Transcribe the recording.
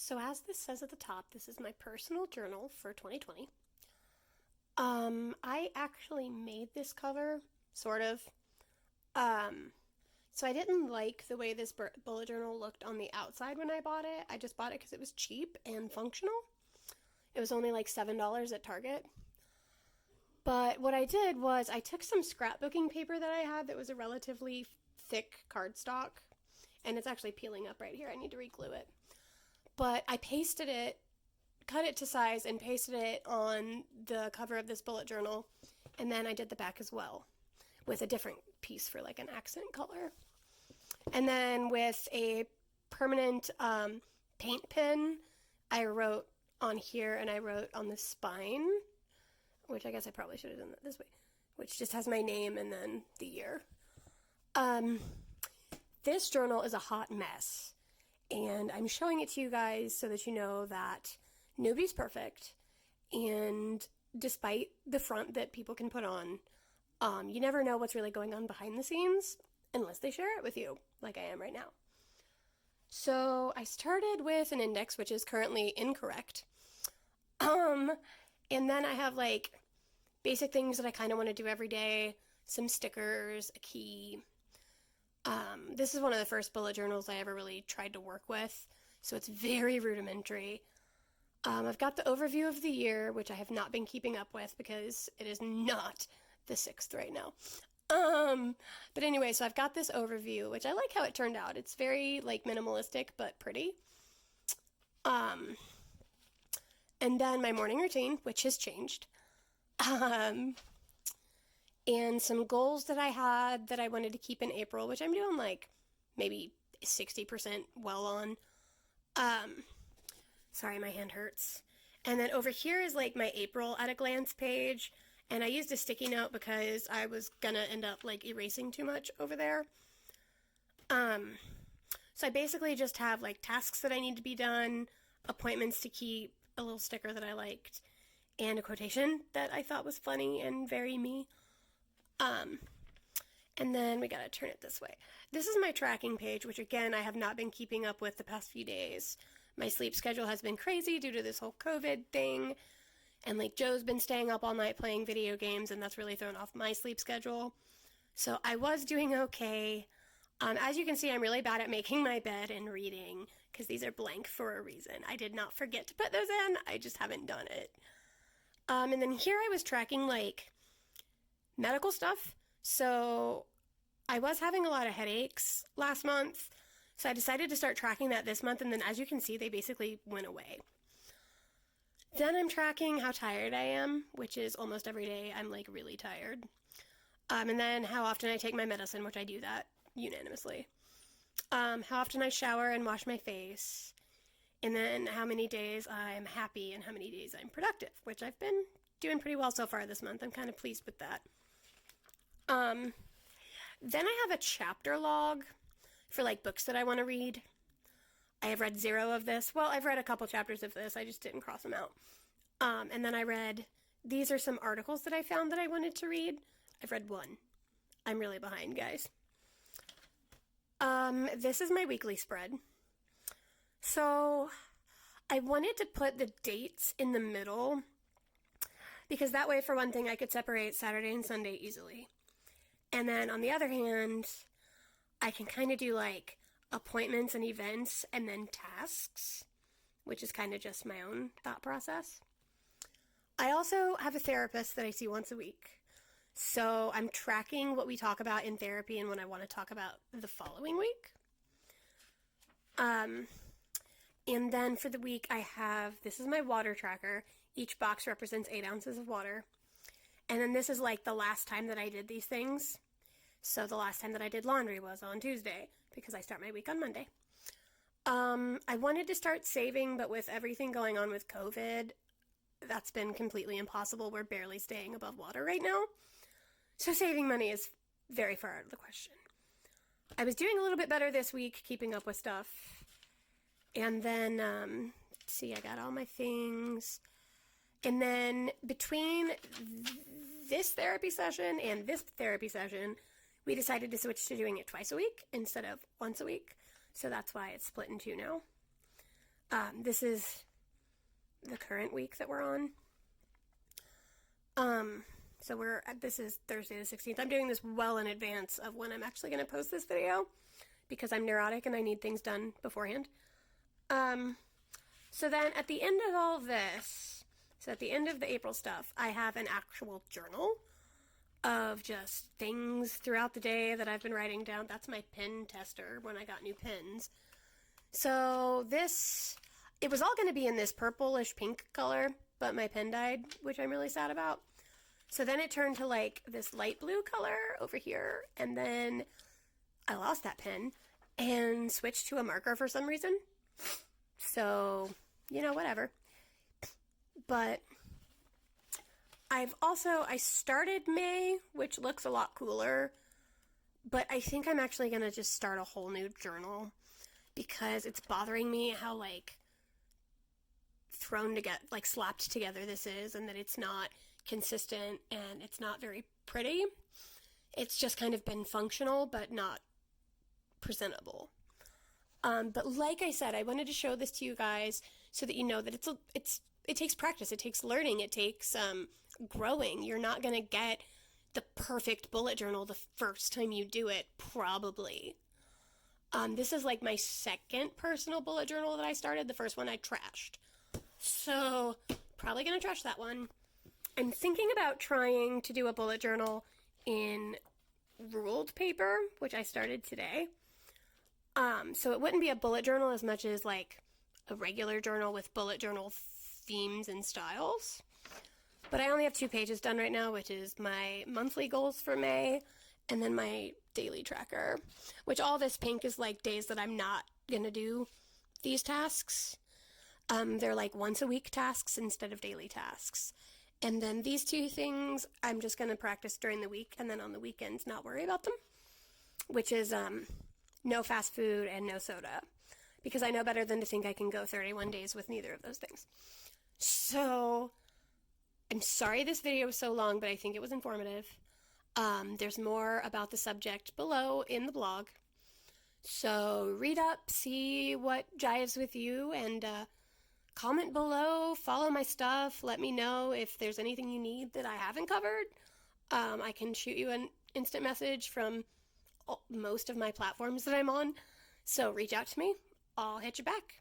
So as this says at the top, this is my personal journal for 2020. I actually made this cover, sort of. Um, so I didn't like the way this bullet journal looked on the outside when I bought it. I just bought it because it was cheap and functional. It was only like $7 at Target. But what I did was I took some scrapbooking paper that I had that was a relatively thick cardstock, and it's actually peeling up right here. I need to re-glue it. But I pasted it, cut it to size, and pasted it on the cover of this bullet journal, and then I did the back as well with a different piece for like an accent color. And then with a permanent paint pen, I wrote on here and I wrote on the spine, which I guess I probably should have done that this way, which just has my name and then the year. This journal is a hot mess, and I'm showing it to you guys so that you know that nobody's perfect, and despite the front that people can put on, you never know what's really going on behind the scenes unless they share it with you, like I am right now. So I started with an index, which is currently incorrect. And then I have like basic things that I kind of want to do every day, some stickers, a key. This is one of the first bullet journals I ever really tried to work with, so it's very rudimentary. I've got the overview of the year, which I have not been keeping up with because it is not the 6th right now. But anyway, so I've got this overview, which I like how it turned out. It's very like minimalistic but pretty. And then my morning routine, which has changed. And some goals that I had that I wanted to keep in April, which I'm doing like maybe 60% well on. Sorry, my hand hurts. And then over here is like my April at a glance page. And I used a sticky note because I was gonna end up like erasing too much over there. So I basically just have like tasks that I need to be done, appointments to keep, a little sticker that I liked, and a quotation that I thought was funny and very me. And then we gotta turn it this way. This is my tracking page, which again, I have not been keeping up with the past few days. My sleep schedule has been crazy due to this whole COVID thing. And like Joe's been staying up all night playing video games, and that's really thrown off my sleep schedule. So I was doing okay. As you can see, I'm really bad at making my bed and reading because these are blank for a reason. I did not forget to put those in. I just haven't done it. And then here I was tracking like medical stuff. So I was having a lot of headaches last month. So I decided to start tracking that this month. And then as you can see, they basically went away. Then I'm tracking how tired I am, which is almost every day I'm like really tired. And then how often I take my medicine, which I do that unanimously. How often I shower and wash my face. And then how many days I'm happy and how many days I'm productive, which I've been doing pretty well so far this month. I'm kind of pleased with that. Then I have a chapter log for like books that I want to read. I have read 0 of this. Well, I've read a couple chapters of this. I just didn't cross them out. And then I read, these are some articles that I found that I wanted to read. I've read 1. I'm really behind, guys. This is my weekly spread. So I wanted to put the dates in the middle because that way, for one thing, I could separate Saturday and Sunday easily. And then on the other hand, I can kind of do like appointments and events and then tasks, which is kind of just my own thought process. I also have a therapist that I see once a week. So I'm tracking what we talk about in therapy and what I want to talk about the following week. And then for the week I have, this is my water tracker. Each box represents 8 ounces of water. And then this is like the last time that I did these things. So the last time that I did laundry was on Tuesday because I start my week on Monday. I wanted to start saving, but with everything going on with COVID, that's been completely impossible. We're barely staying above water right now. So saving money is very far out of the question. I was doing a little bit better this week, keeping up with stuff. And then, see, I got all my things. And then between this therapy session and this therapy session, we decided to switch to doing it twice a week instead of once a week. So that's why it's split in 2 now. This is the current week that we're on. So this is Thursday the 16th. I'm doing this well in advance of when I'm actually going to post this video because I'm neurotic and I need things done beforehand. So then at the end of all of this, so at the end of the April stuff, I have an actual journal of just things throughout the day that I've been writing down. That's my pen tester when I got new pens. So it was all going to be in this purplish pink color, but my pen died, which I'm really sad about. So then it turned to like this light blue color over here, and then I lost that pen and switched to a marker for some reason. So, whatever. But I started May, which looks a lot cooler, but I think I'm actually going to just start a whole new journal because it's bothering me how thrown together, slapped together this is, and that it's not consistent and it's not very pretty. It's just kind of been functional but not presentable. But like I said, I wanted to show this to you guys so that you know that it takes practice, it takes learning, it takes growing. You're not gonna get the perfect bullet journal the first time you do it, probably. This is like my second personal bullet journal that I started. The first one I trashed. So, probably gonna trash that one. I'm thinking about trying to do a bullet journal in ruled paper, which I started today. So it wouldn't be a bullet journal as much as like a regular journal with bullet journal themes and styles. But I only have 2 pages done right now, which is my monthly goals for May and then my daily tracker, which all this pink is like days that I'm not gonna do these tasks. They're like once a week tasks instead of daily tasks. And then these 2 things I'm just going to practice during the week and then on the weekends not worry about them, which is no fast food and no soda, because I know better than to think I can go 31 days with neither of those things. So I'm sorry this video was so long, but I think it was informative. There's more about the subject below in the blog. So read up, see what jives with you, and comment below, follow my stuff, let me know if there's anything you need that I haven't covered. I can shoot you an instant message from most of my platforms that I'm on, so reach out to me. I'll hit you back.